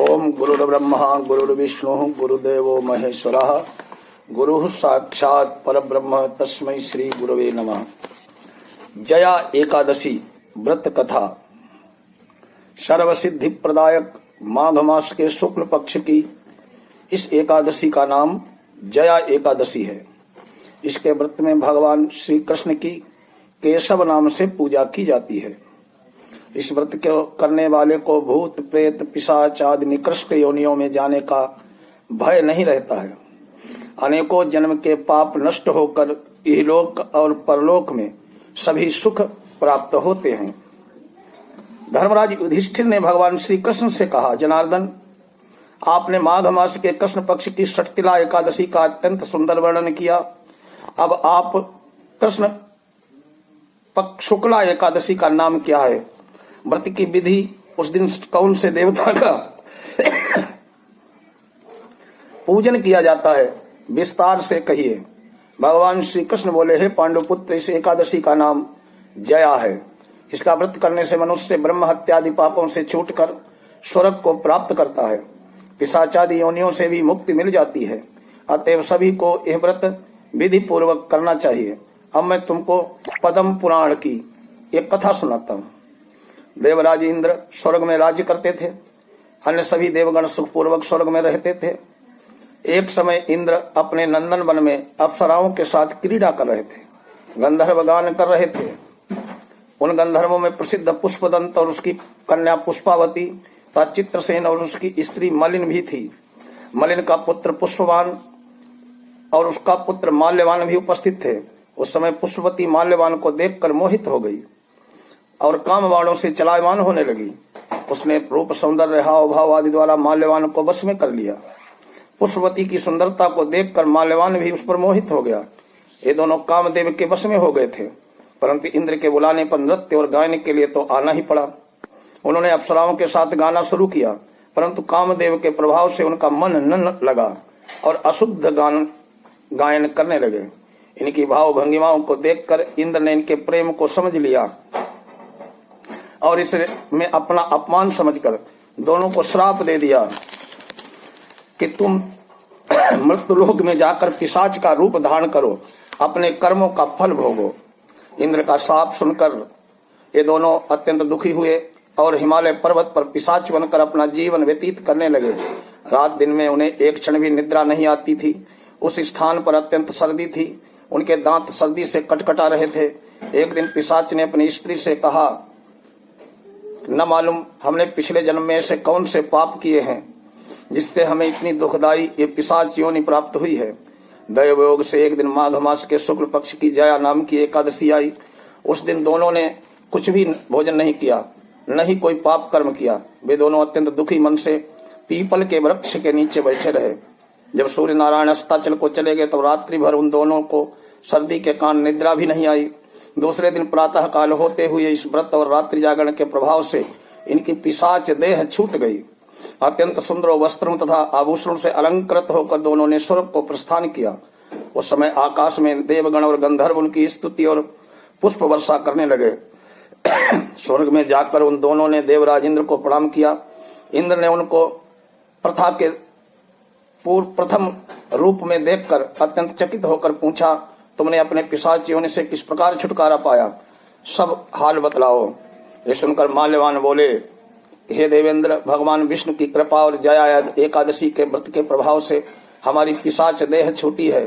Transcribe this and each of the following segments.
ओम गुरुर्ब्रह्मा गुरुर्विष्णु गुरुदेवो महेश्वरः गुरुः साक्षात् परब्रह्म तस्मै श्री गुरवे नमः। जया एकादशी व्रत कथा। सर्वसिद्धि प्रदायक माघ मास के शुक्ल पक्ष की इस एकादशी का नाम जया एकादशी है। इसके व्रत में भगवान श्री कृष्ण की केशव नाम से पूजा की जाती है। इस व्रत को करने वाले को भूत प्रेत पिशाच आदि निकृष्ट योनियों में जाने का भय नहीं रहता है। अनेकों जन्म के पाप नष्ट होकर इहलोक और परलोक में सभी सुख प्राप्त होते हैं। धर्मराज युधिष्ठिर ने भगवान श्री कृष्ण से कहा, जनार्दन, आपने माघ मास के कृष्ण पक्ष की षटतिला एकादशी का अत्यंत सुंदर वर्णन किया। अब आप कृष्ण पक्ष शुक्ला एकादशी का नाम क्या है? व्रत की विधि, उस दिन कौन से देवता का पूजन किया जाता है, विस्तार से कहिए। भगवान श्री कृष्ण बोले, हे पांडुपुत्र, इस एकादशी का नाम जया है। इसका व्रत करने से मनुष्य ब्रह्म हत्यादि पापों से छूटकर स्वर्ग को प्राप्त करता है। पिशाचादि योनियों से भी मुक्ति मिल जाती है। अतएव सभी को यह व्रत विधि पूर्वक करना चाहिए। अब मैं तुमको पद्म पुराण की एक कथा सुनाता हूँ। देवराज इंद्र स्वर्ग में राज्य करते थे। अन्य सभी देवगण सुखपूर्वक स्वर्ग में रहते थे। एक समय इंद्र अपने नंदन वन में अप्सराओं के साथ क्रीड़ा कर रहे थे। गंधर्व गान कर रहे थे। उन गंधर्वों में प्रसिद्ध पुष्पदंत और उसकी कन्या पुष्पावती तथा चित्रसेन और उसकी स्त्री मलिन भी थी। मलिन का पुत्र पुष्पवान और उसका पुत्र माल्यवान भी उपस्थित थे। उस समय पुष्पवती माल्यवान को देखकर मोहित हो गई और कामवाणों से चलायमान होने लगी। उसने रूप सौंदर्य हाव भाव आदि द्वारा माल्यवान को वश में कर लिया। पुष्पवती की सुंदरता को देखकर माल्यवान भी उस पर मोहित हो गया। ये दोनों कामदेव के वश में हो गए थे, परंतु इंद्र के बुलाने पर नृत्य और गायन के लिए तो आना ही पड़ा। उन्होंने अप्सराओं के साथ गाना शुरू किया, परंतु कामदेव के प्रभाव से उनका मन न लगा और अशुद्ध गायन करने लगे। इनकी भाव भंगिमाओं को देखकर इंद्र ने इनके प्रेम को समझ लिया और इसमें अपना अपमान समझकर दोनों को श्राप दे दिया कि तुम मृत्युलोक में जाकर पिशाच का रूप धारण करो, अपने कर्मों का फल भोगो। इंद्र का श्राप सुनकर ये दोनों अत्यंत दुखी हुए और हिमालय पर्वत पर पिशाच बनकर अपना जीवन व्यतीत करने लगे। रात दिन में उन्हें एक क्षण भी निद्रा नहीं आती थी। उस स्थान पर अत्यंत सर्दी थी। उनके दांत सर्दी से कटकटा रहे थे। एक दिन पिशाच ने अपनी स्त्री से कहा, न मालूम हमने पिछले जन्म में ऐसे कौन से पाप किए हैं जिससे हमें इतनी दुखदाई ये पिशाच योनि प्राप्त हुई है। दैवयोग से एक दिन माघ मास के शुक्ल पक्ष की जया नाम की एकादशी आई। उस दिन दोनों ने कुछ भी भोजन नहीं किया, न ही कोई पाप कर्म किया। वे दोनों अत्यंत दुखी मन से पीपल के वृक्ष के नीचे बैठे रहे। जब सूर्य नारायण अस्ताचल को चले गए तो रात्रि भर उन दोनों को सर्दी के कारण निद्रा भी नहीं आई। दूसरे दिन प्रातः काल होते हुए इस व्रत और रात्रि जागरण के प्रभाव से इनकी पिशाच देह छूट गई। अत्यंत सुंदर वस्त्रों तथा आभूषणों से अलंकृत होकर दोनों ने स्वर्ग को प्रस्थान किया। उस समय आकाश में देवगण और गंधर्व उनकी स्तुति और पुष्प वर्षा करने लगे। स्वर्ग में जाकर उन दोनों ने देवराज इंद्र को प्रणाम किया। इंद्र ने उनको प्रथा के प्रथम रूप में देखकर अत्यंत चकित होकर पूछा, तुमने अपने पिशाच योनि से किस प्रकार छुटकारा पाया? सब हाल बतलाओ। ये सुनकर माल्यवान बोले, हे देवेंद्र, भगवान विष्णु की कृपा और जया एकादशी के व्रत के प्रभाव से हमारी पिशाच देह छूटी है।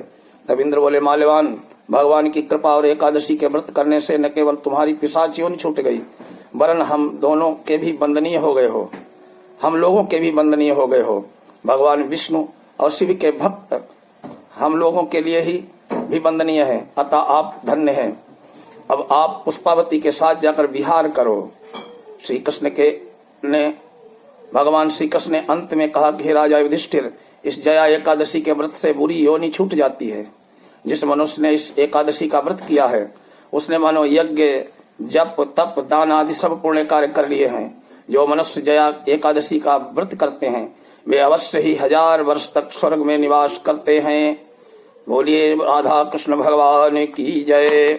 तब इंद्र बोले, माल्यवान, भगवान की कृपा और एकादशी के व्रत करने से न केवल तुम्हारी पिशाच योनि छूट गई, वरन हम दोनों के भी वंदनीय हो गए हो, हम लोगों के भी वंदनीय हो गए हो। भगवान विष्णु और शिव के भक्त हम लोगों के लिए ही भी वंदनीय है, अतः आप धन्य हैं। अब आप पुष्पावती के साथ जाकर विहार करो। भगवान श्री कृष्ण ने अंत में कहा कि हे राजा युधिष्ठिर, इस जया एकादशी के व्रत से बुरी योनि छूट जाती है। जिस मनुष्य ने इस एकादशी का व्रत किया है उसने मानो यज्ञ जप तप दान आदि सब पुण्य कार्य कर लिए हैं। जो मनुष्य जया एकादशी का व्रत करते हैं वे अवश्य ही 1000 वर्ष तक स्वर्ग में निवास करते हैं। बोलिए राधा कृष्ण भगवान की जय।